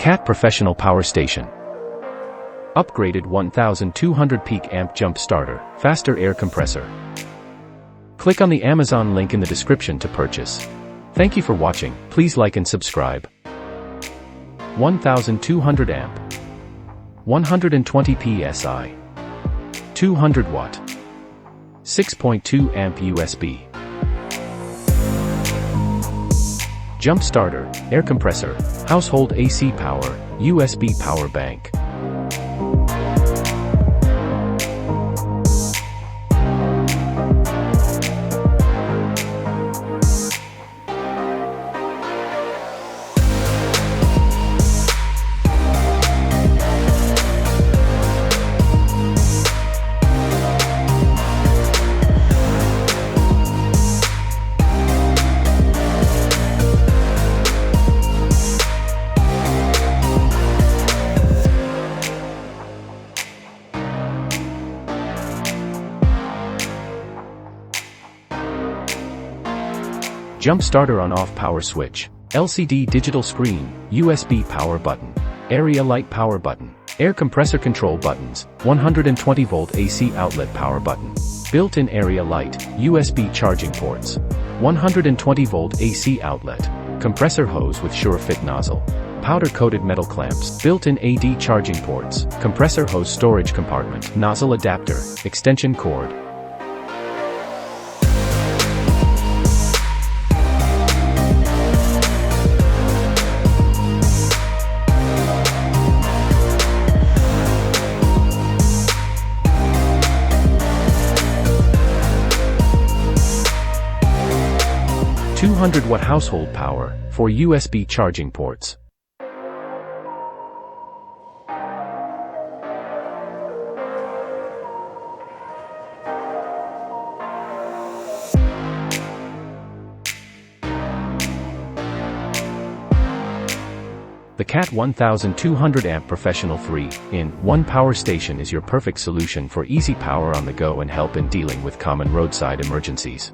CAT Professional Power Station. Upgraded 1200 peak amp jump starter, faster air compressor. Click on the Amazon link in the description to purchase. Thank you for watching. Please like and subscribe. 1200 amp. 120 PSI. 200 watt. 6.2 amp USB. Jump starter, air compressor, household AC power, USB power bank. Jump starter on-off power switch, LCD digital screen, USB power button, area light power button, air compressor control buttons, 120 volt AC outlet power button, built-in area light, USB charging ports, 120 volt AC outlet, compressor hose with Sure Fit Nozzle, powder-coated metal clamps, built-in AD charging ports, compressor hose storage compartment, nozzle adapter, extension cord. .200 watt household power, 4 USB charging ports. The CAT 1200 amp professional 3-in-1 power station is your perfect solution for easy power on the go and help in dealing with common roadside emergencies.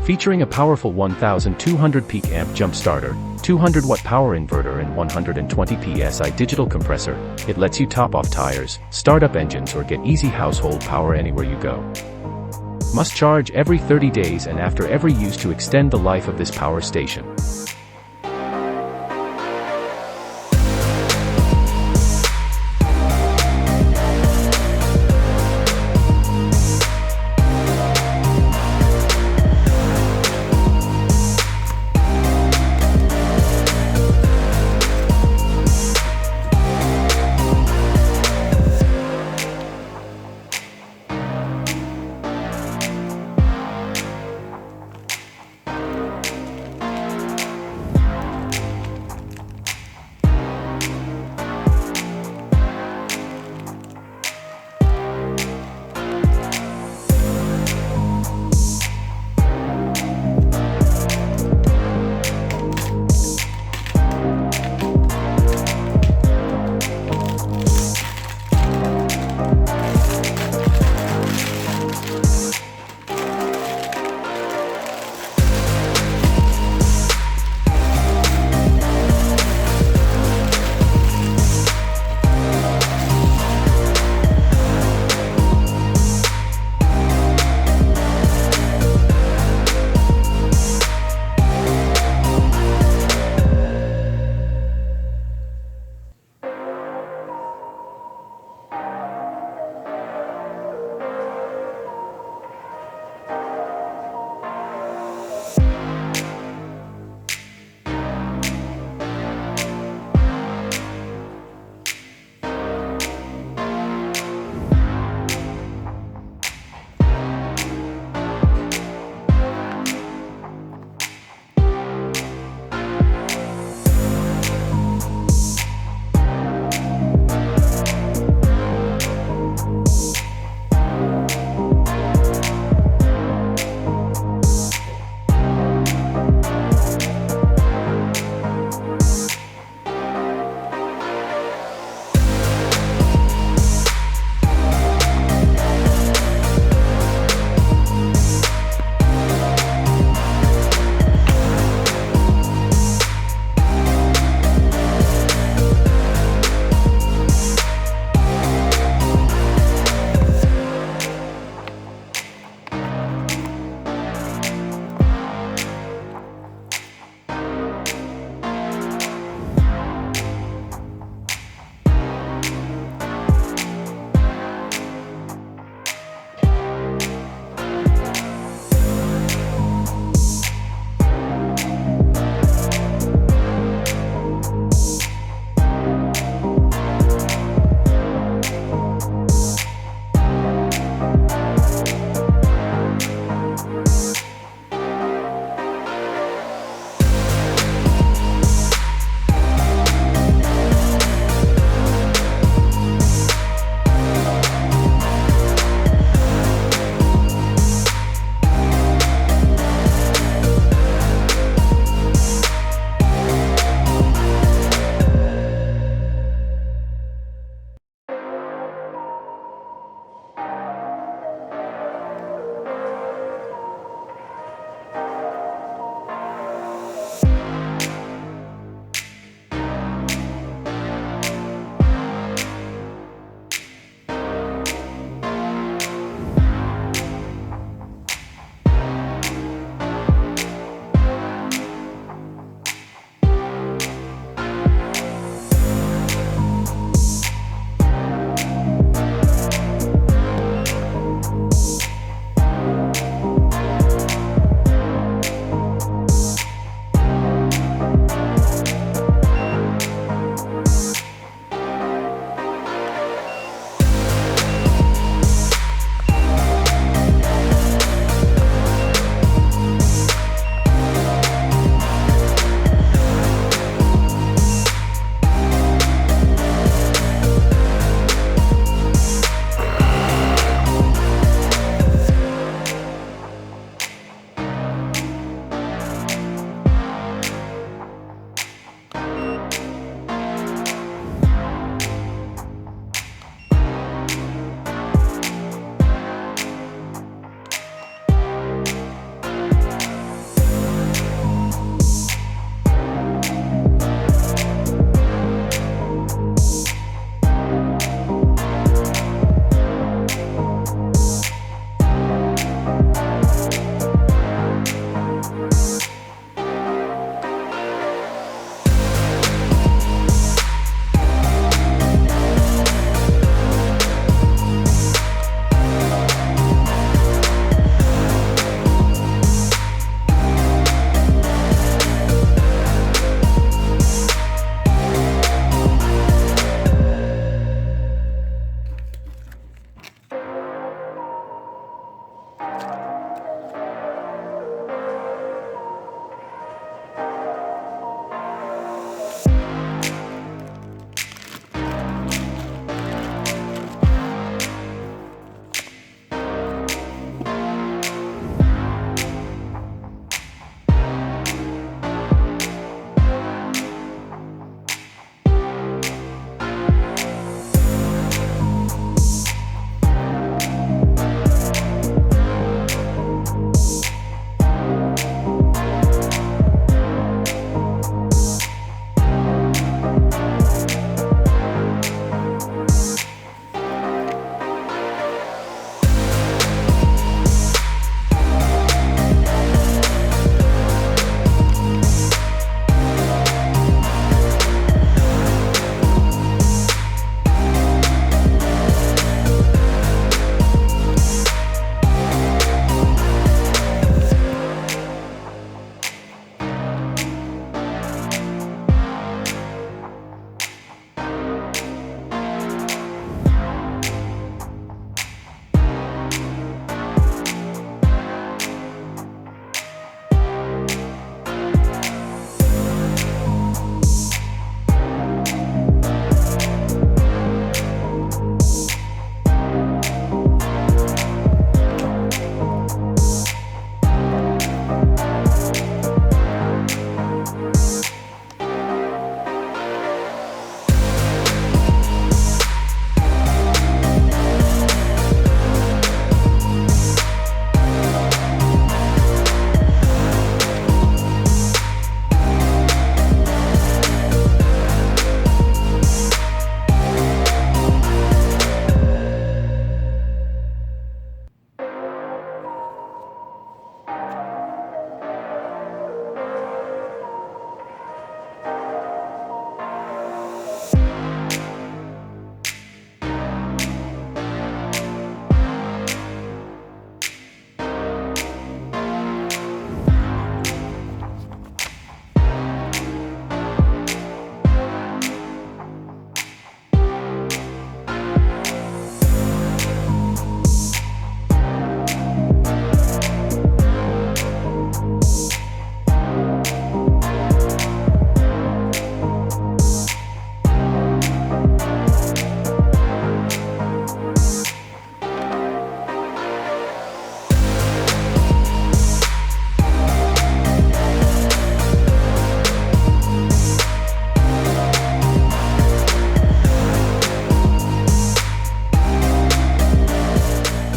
Featuring a powerful 1200 peak amp jump starter, 200 watt power inverter and 120 PSI digital compressor, it lets you top off tires, start up engines or get easy household power anywhere you go. Must charge every 30 days and after every use to extend the life of this power station.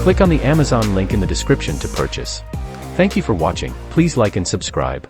Click on the Amazon link in the description to purchase. Thank you for watching. Please like and subscribe.